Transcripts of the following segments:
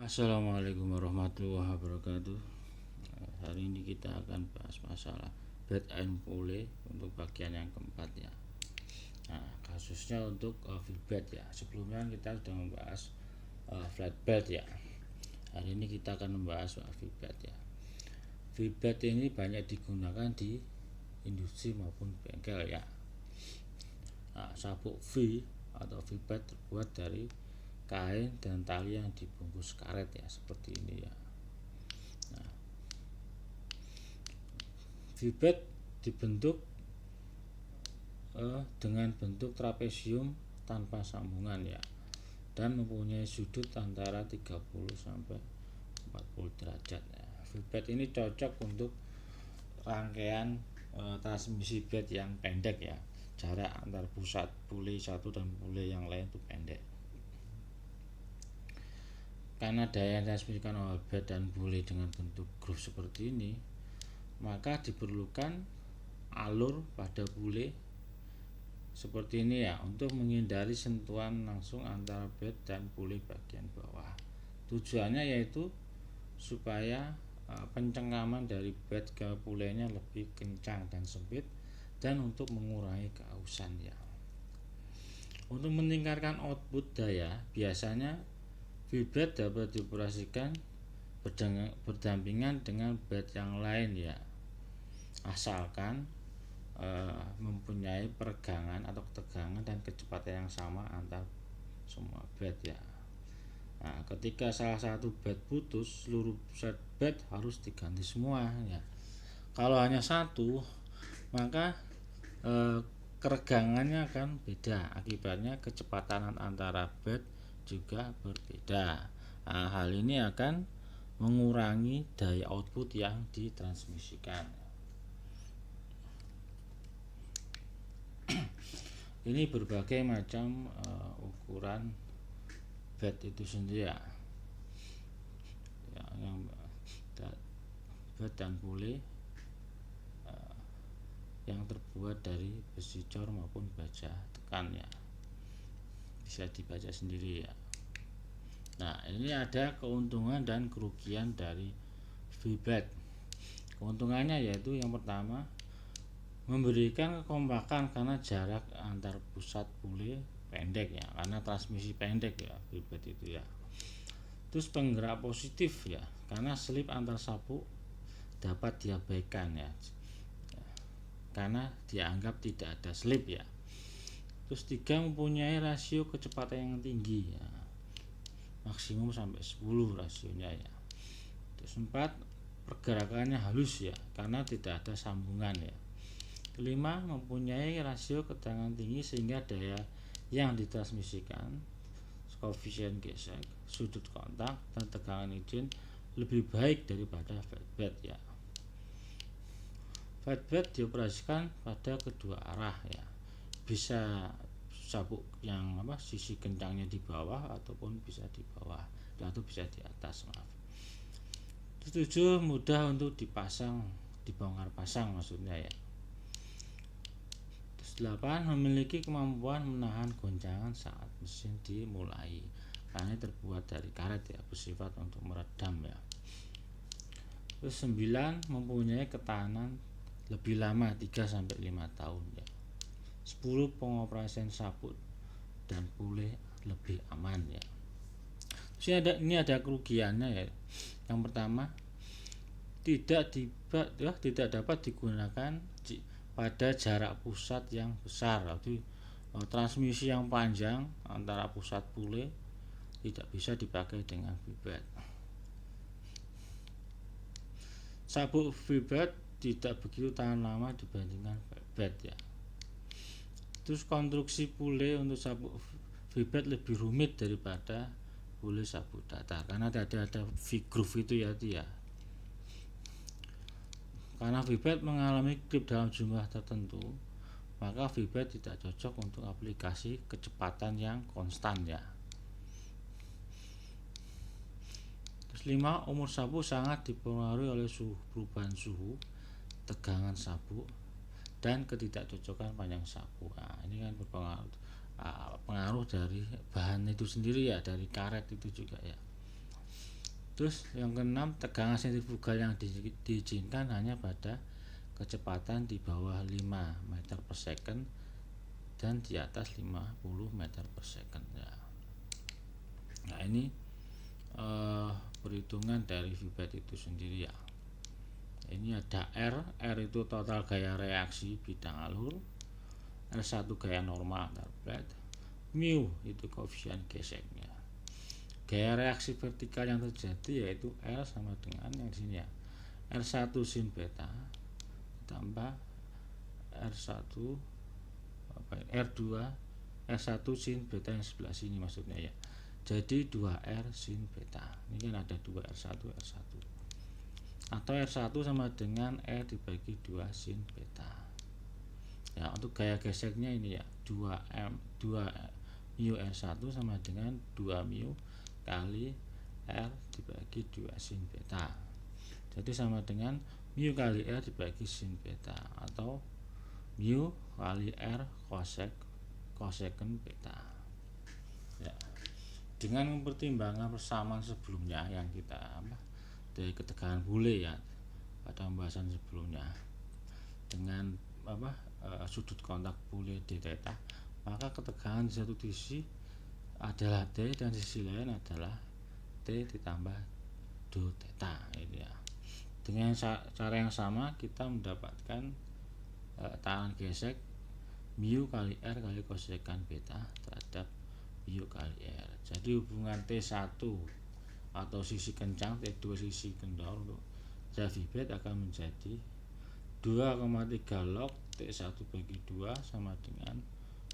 Assalamualaikum warahmatullahi wabarakatuh. Hari ini kita akan bahas masalah bed and pulley untuk bagian yang keempat ya. Nah, kasusnya untuk V-bed ya. Sebelumnya kita sudah membahas flat bed ya. Hari ini kita akan membahas V-bed ya. V-bed ini banyak digunakan di industri maupun bengkel ya. Nah, sabuk V atau V-bed terbuat dari kain dan tali yang dibungkus karet ya, seperti ini ya. Nah, V-bed dibentuk dengan bentuk trapesium tanpa sambungan ya, dan mempunyai sudut antara 30 sampai 40 derajat ya. V-bed ini cocok untuk rangkaian transmisi bed yang pendek ya. Jarak antar pusat pulley satu dan pulley yang lain itu pendek. Karena daya yang transmisikan oleh bed dan pulley dengan bentuk groove seperti ini, maka diperlukan alur pada pulley seperti ini ya, untuk menghindari sentuhan langsung antara bed dan pulley bagian bawah. Tujuannya yaitu supaya pencengkaman dari bed ke pulley-nya lebih kencang dan sempit, dan untuk mengurangi keausan ya. Untuk meningkatkan output daya, biasanya V-bed dapat dioperasikan berdampingan dengan bed yang lain ya, asalkan mempunyai peregangan atau ketegangan dan kecepatan yang sama antar semua bed ya. Nah, ketika salah satu bed putus, seluruh set bed harus diganti semua ya. Kalau hanya satu, maka keregangannya akan beda, akibatnya kecepatan antara bed juga berbeda. Nah, hal ini akan mengurangi daya output yang ditransmisikan. Ini berbagai macam ukuran bed itu sendiri ya, yang bed dan pulley yang terbuat dari besi cor maupun baja tekan ya, bisa dibaca sendiri ya. Nah, ini ada keuntungan dan kerugian dari V-bed. Keuntungannya yaitu yang pertama, memberikan kekompakan karena jarak antar pusat pulley pendek ya, karena transmisi pendek ya V-bed itu ya. Terus penggerak positif ya, karena selip antar sabuk dapat diabaikan ya, karena dianggap tidak ada slip ya. Terus 3, mempunyai rasio kecepatan yang tinggi ya, maksimum sampai 10 rasionya ya. Terus 4, pergerakannya halus ya, karena tidak ada sambungan ya. 5, mempunyai rasio ketegangan tinggi sehingga daya yang ditransmisikan, koefisien gesek, sudut kontak, dan tegangan engine lebih baik daripada flatbed ya. Flatbed dioperasikan pada kedua arah ya, bisa sabuk yang sisi kencangnya di bawah ataupun bisa di bawah, atau bisa di atas, maaf. 7, mudah untuk dipasang, dibongkar pasang maksudnya ya. 8, memiliki kemampuan menahan goncangan saat mesin dimulai, karena terbuat dari karet ya, bersifat untuk meredam ya. Terus 9, mempunyai ketahanan lebih lama 3-5 tahun ya. 10, pengoperasian sabuk dan pulley lebih aman ya. Terus ini ada kerugiannya ya. Yang pertama, tidak dapat digunakan pada jarak pusat yang besar. Jadi transmisi yang panjang antara pusat pulley tidak bisa dipakai dengan V-bed. Sabuk V-bed tidak begitu tahan lama dibandingkan bed ya. Terus konstruksi pulley untuk sabuk V-bed lebih rumit daripada pulley sabuk datar, karena ada V-groove itu ya. Karena V-bed mengalami klip dalam jumlah tertentu, maka V-bed tidak cocok untuk aplikasi kecepatan yang konstan ya. Terus 5, umur sabuk sangat dipengaruhi oleh perubahan suhu, tegangan sabuk, dan ketidakcocokan panjang sabuk. Nah, ini kan pengaruh dari bahan itu sendiri ya, dari karet itu juga ya. Terus yang keenam, tegangan sentrifugal yang diizinkan hanya pada kecepatan di bawah 5 meter per second dan di atas 50 meter per second ya. Nah ini perhitungan dari VBAT itu sendiri ya. Ini ada R itu total gaya reaksi bidang alur, R1 gaya normal antar plate, mu itu koefisien geseknya. Gaya reaksi vertikal yang terjadi yaitu R sama dengan yang di sini ya, R1 sin beta tambah R1 R2 R1 sin beta yang sebelah sini maksudnya ya. Jadi 2R sin beta. Ini kan ada 2 R1 R1. Atau R1 sama dengan R dibagi 2 sin beta. Ya, untuk gaya geseknya ini ya, 2 mu R1 sama dengan 2 mu kali R dibagi 2 sin beta. Jadi sama dengan mu kali R dibagi sin beta atau mu kali R cosecant beta. Ya. Dengan mempertimbangkan persamaan sebelumnya yang kita dari ketegangan bule ya pada pembahasan sebelumnya dengan sudut kontak bule d theta, maka ketegangan di satu sisi adalah T dan di sisi lain adalah T ditambah do theta ini ya. Dengan cara yang sama kita mendapatkan tekanan gesek mu kali R kali kosekan beta terhadap mu kali R. Jadi hubungan T1 atau sisi kencang, T2 sisi kendor untuk VBAT akan menjadi 2,3 log T1 bagi 2 sama dengan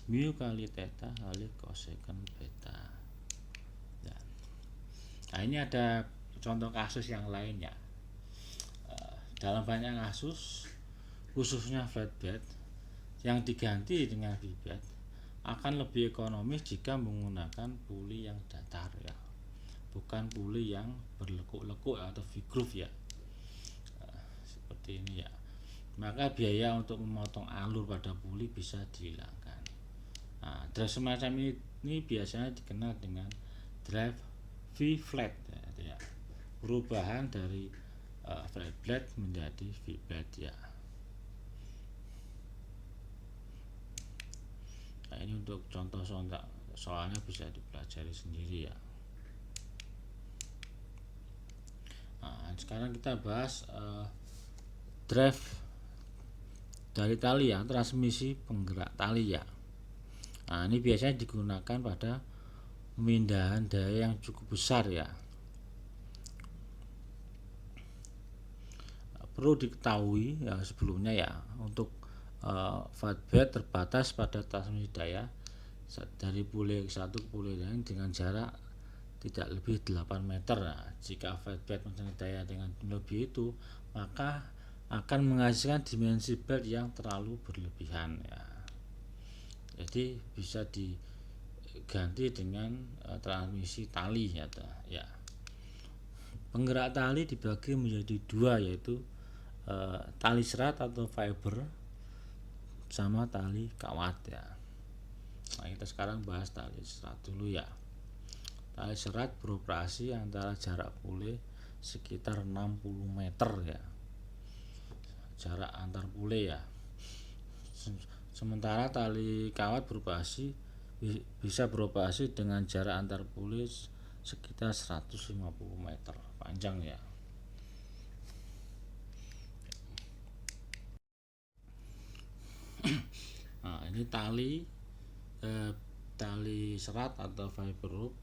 mu kali theta kali kosekan beta. Nah ini ada contoh kasus yang lainnya. Dalam banyak kasus khususnya flatbed yang diganti dengan VBAT akan lebih ekonomis jika menggunakan puli yang datar ya, bukan puli yang berlekuk-lekuk atau V-groove ya, seperti ini ya. Maka biaya untuk memotong alur pada puli bisa dihilangkan. Nah, drive semacam ini biasanya dikenal dengan drive V-flat ya, perubahan dari flat blade menjadi V-blade ya. Nah ini untuk contoh soalnya bisa dipelajari sendiri ya. Nah sekarang kita bahas drive dari tali ya, transmisi penggerak tali ya. Nah ini biasanya digunakan pada pemindahan daya yang cukup besar ya. Perlu diketahui ya sebelumnya ya, untuk flatbed terbatas pada transmisi daya dari puli satu ke puli lain dengan jarak tidak lebih 8 meter. Nah, jika flatbed mencari daya dengan lebih itu, maka akan menghasilkan dimensi bed yang terlalu berlebihan ya. Jadi bisa diganti dengan transmisi tali ya. Penggerak tali dibagi menjadi dua, yaitu tali serat atau fiber sama tali kawat ya. Nah kita sekarang bahas tali serat dulu ya. Tali serat beroperasi antara jarak puli sekitar 60 meter ya, jarak antar puli ya. Sementara tali kawat bisa beroperasi dengan jarak antar puli sekitar 150 meter panjang ya. Nah ini tali serat atau fiber rope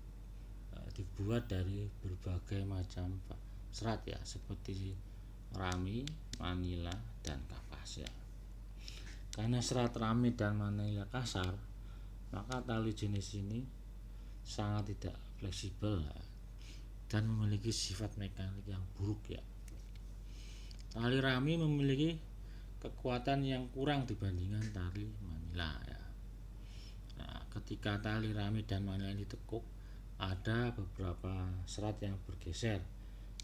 dibuat dari berbagai macam serat ya, seperti rami, manila, dan kapas ya. Karena serat rami dan manila kasar, maka tali jenis ini sangat tidak fleksibel ya, dan memiliki sifat mekanik yang buruk ya. Tali rami memiliki kekuatan yang kurang dibandingkan tali manila ya. Nah, ketika tali rami dan manila ditekuk, ada beberapa serat yang bergeser,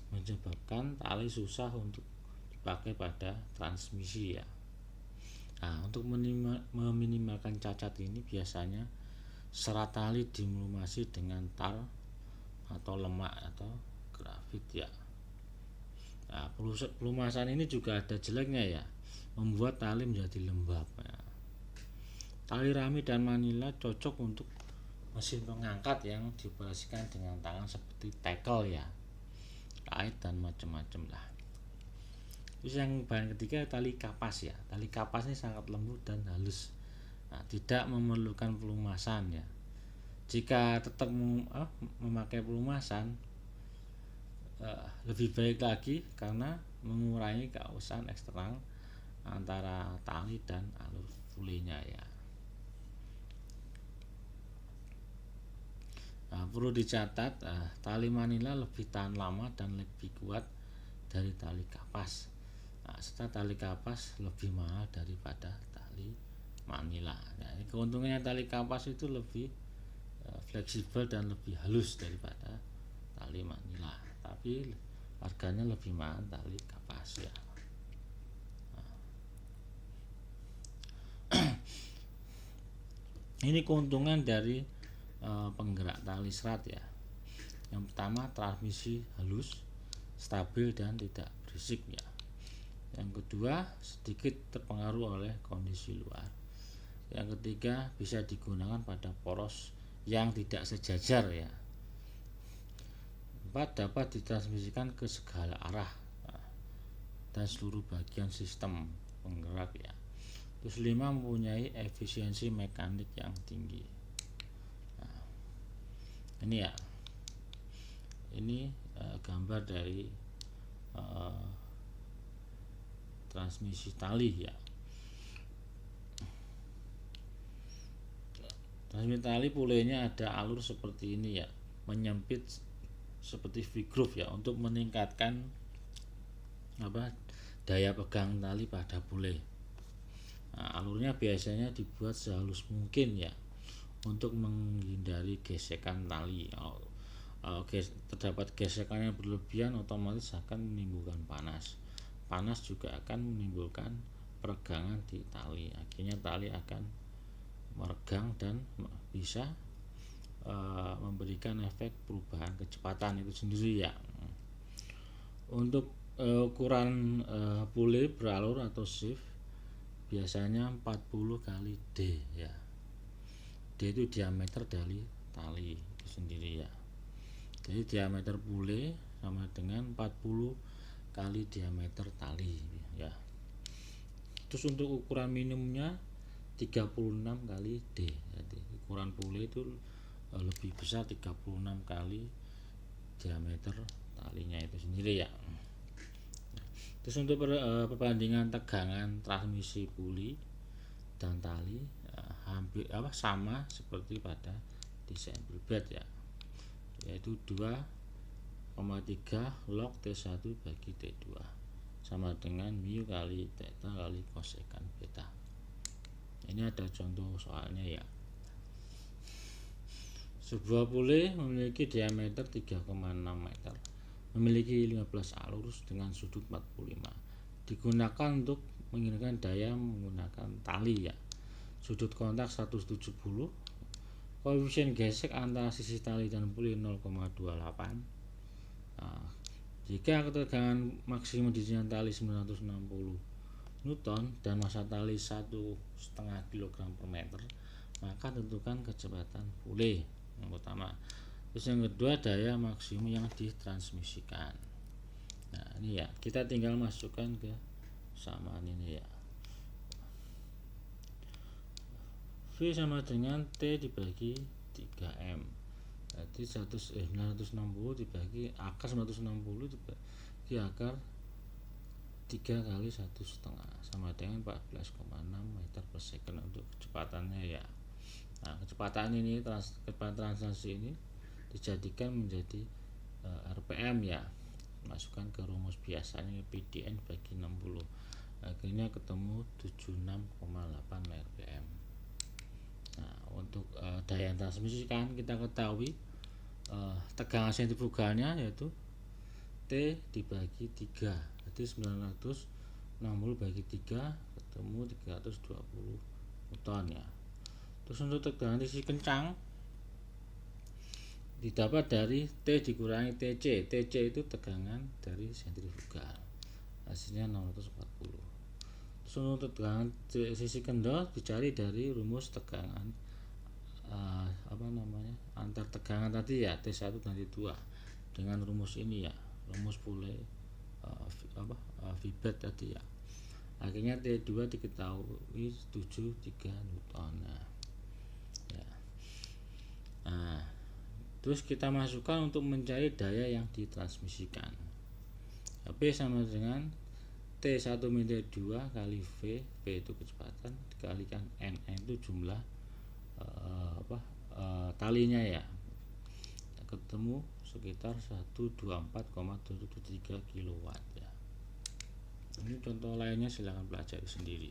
menyebabkan tali susah untuk dipakai pada transmisi ya. Nah, untuk meminimalkan cacat ini, biasanya serat tali dilumasi dengan tar atau lemak atau grafit ya. Nah, pelumasan ini juga ada jeleknya ya, membuat tali menjadi lembab ya. Tali rami dan manila cocok untuk mesin pengangkat yang dioperasikan dengan tangan seperti tackle ya, kait dan macam-macam lah. Terus yang bahan ketiga tali kapas ya. Tali kapas ini sangat lembut dan halus. Nah, tidak memerlukan pelumasan ya. Jika tetap memakai pelumasan, lebih baik lagi karena mengurangi keausan eksternal antara tali dan alur fulenya ya. Nah, perlu dicatat, tali manila lebih tahan lama dan lebih kuat dari tali kapas. Nah, serta tali kapas lebih mahal daripada tali manila. Nah, keuntungannya tali kapas itu lebih fleksibel dan lebih halus daripada tali manila, tapi harganya lebih mahal tali kapas ya. Ini keuntungan dari penggerak tali serat ya. Yang pertama, transmisi halus, stabil dan tidak berisik ya. Yang kedua, sedikit terpengaruh oleh kondisi luar. Yang ketiga, bisa digunakan pada poros yang tidak sejajar ya. 4, dapat ditransmisikan ke segala arah dan seluruh bagian sistem penggerak ya. Terus 5, mempunyai efisiensi mekanik yang tinggi. Nah, ini ya, ini gambar dari transmisi tali ya. Transmisi tali pulenya ada alur seperti ini ya, menyempit seperti V-groove ya, untuk meningkatkan daya pegang tali pada pule. Nah, alurnya biasanya dibuat sehalus mungkin ya, untuk menghindari gesekan tali. Terdapat gesekan yang berlebihan otomatis akan menimbulkan panas. Panas juga akan menimbulkan peregangan di tali. Akhirnya tali akan meregang dan bisa memberikan efek perubahan kecepatan itu sendiri ya. Untuk ukuran pule beralur atau shift biasanya 40 kali D ya. D itu diameter dari tali itu sendiri ya. Jadi diameter pule sama dengan 40 kali diameter tali ya. Terus untuk ukuran minimumnya 36 kali D. Jadi ukuran pule itu lebih besar 36 kali diameter talinya itu sendiri ya. Terus untuk perbandingan tegangan transmisi puli dan tali hampir sama seperti pada desain bulbet ya, yaitu 2,3 log T1 bagi T2 sama dengan mu kali theta kali kosekan beta. Ini ada contoh soalnya ya. Sebuah pule memiliki diameter 3,6 meter, memiliki 15 alur dengan sudut 45. Digunakan untuk mengirimkan daya menggunakan tali ya. Sudut kontak 170. Koefisien gesek antara sisi tali dan pule 0,28. Nah, jika ketegangan maksimum di jaringan tali 960 Newton dan massa tali 1,5 kg per meter, maka tentukan kecepatan pule yang pertama. Terus yang kedua, daya maksimum yang ditransmisikan. Nah, ini ya, kita tinggal masukkan ke samaan ini ya. V sama dengan T dibagi 3M. Jadi 960 dibagi akar 960 dibagi akar 3 kali 1,5 sama dengan 14,6 meter per second untuk kecepatannya ya. Nah, kecepatan ini kecepatan translasi ini dijadikan menjadi RPM ya. Masukkan ke rumus biasanya PDN bagi 60. Akhirnya ketemu 76,8 RPM. Nah, untuk daya transmisi kan kita ketahui tegangan sentrifugalnya yaitu T dibagi 3. Jadi 960 bagi 3 ketemu 320 Newton ya. Terus untuk tegangan sisi kencang didapat dari T dikurangi TC. TC itu tegangan dari sentrifugal, hasilnya 640. Terus untuk tegangan sisi kendor dicari dari rumus tegangan antar tegangan tadi ya, T1 dan T2 dengan rumus ini ya, rumus Poole Vibert tadi ya. Akhirnya T2 diketahui 73 Newton. Terus kita masukkan untuk mencari daya yang ditransmisikan. P sama dengan T1 min T2 kali V. V itu kecepatan dikalikan N itu jumlah talinya ya. Ketemu sekitar 124,73 kW ya. Ini contoh lainnya silahkan pelajari sendiri.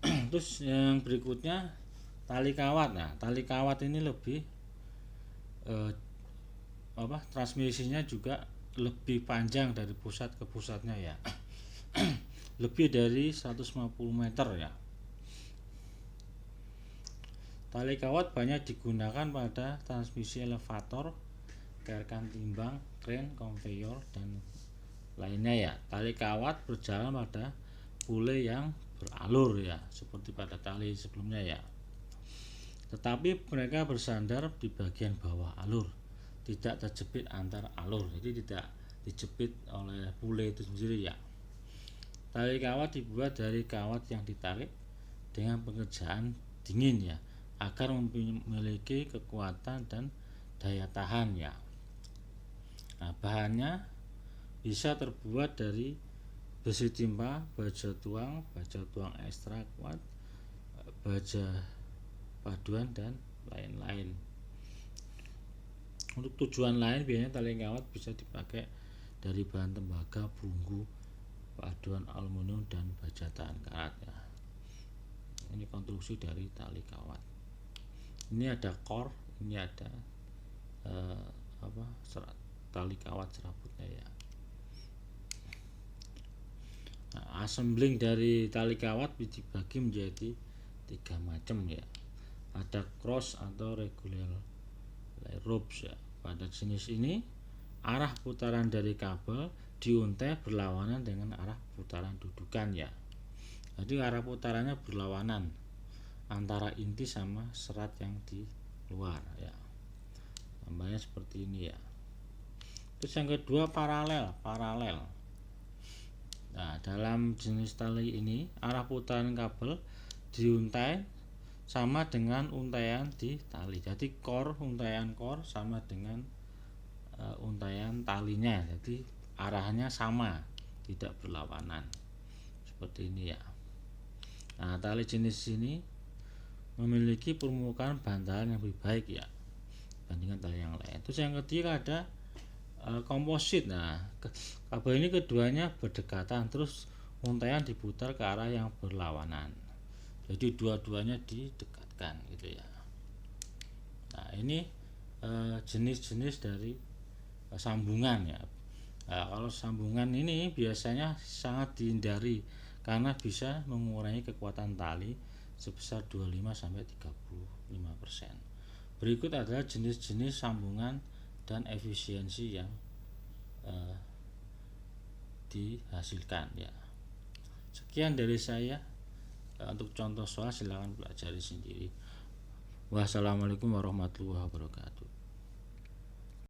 Terus yang berikutnya tali kawat. Nah, tali kawat ini lebih transmisinya juga lebih panjang dari pusat ke pusatnya ya. Lebih dari 150 meter ya. Tali kawat banyak digunakan pada transmisi elevator, kerkan timbang, kren, konveyor dan lainnya ya. Tali kawat berjalan pada Poole yang beralur ya, seperti pada tali sebelumnya ya. Tetapi mereka bersandar di bagian bawah alur, tidak terjepit antar alur, jadi tidak dijepit oleh Poole itu sendiri ya. Tali kawat dibuat dari kawat yang ditarik dengan pengerjaan dingin ya, agar memiliki kekuatan dan daya tahan ya. Nah, bahannya bisa terbuat dari besi timpa, baja tuang ekstra kuat, baja paduan dan lain-lain. Untuk tujuan lain biasanya tali kawat bisa dipakai dari bahan tembaga, perunggu, paduan aluminium dan baja tahan karat ya. Ini konstruksi dari tali kawat. Ini ada core, ini ada tali kawat serabutnya ya. Nah, assembling dari tali kawat dibagi menjadi 3 macam ya. Ada cross atau regular ropes ya. Pada jenis ini arah putaran dari kabel diuntai berlawanan dengan arah putaran dudukan ya. Jadi arah putarannya berlawanan antara inti sama serat yang di luar ya. Tambahnya seperti ini ya. Terus yang kedua paralel. Nah, dalam jenis tali ini arah putaran kabel diuntai sama dengan untaian di tali. Jadi untaian core sama dengan untaian talinya. Jadi arahnya sama, tidak berlawanan. Seperti ini ya. Nah, tali jenis ini memiliki permukaan bantalan yang lebih baik ya dibandingkan tali yang lain. Terus yang ketiga ada komposit. Nah, kabel ini keduanya berdekatan, terus untaian diputar ke arah yang berlawanan. Jadi dua-duanya didekatkan gitu ya. Nah, ini jenis-jenis dari sambungan ya. Nah, kalau sambungan ini biasanya sangat dihindari karena bisa mengurangi kekuatan tali sebesar 25-35%. Berikut adalah jenis-jenis sambungan dan efisiensi yang dihasilkan ya. Sekian dari saya. Untuk contoh soal silakan pelajari sendiri. Wassalamualaikum warahmatullahi wabarakatuh.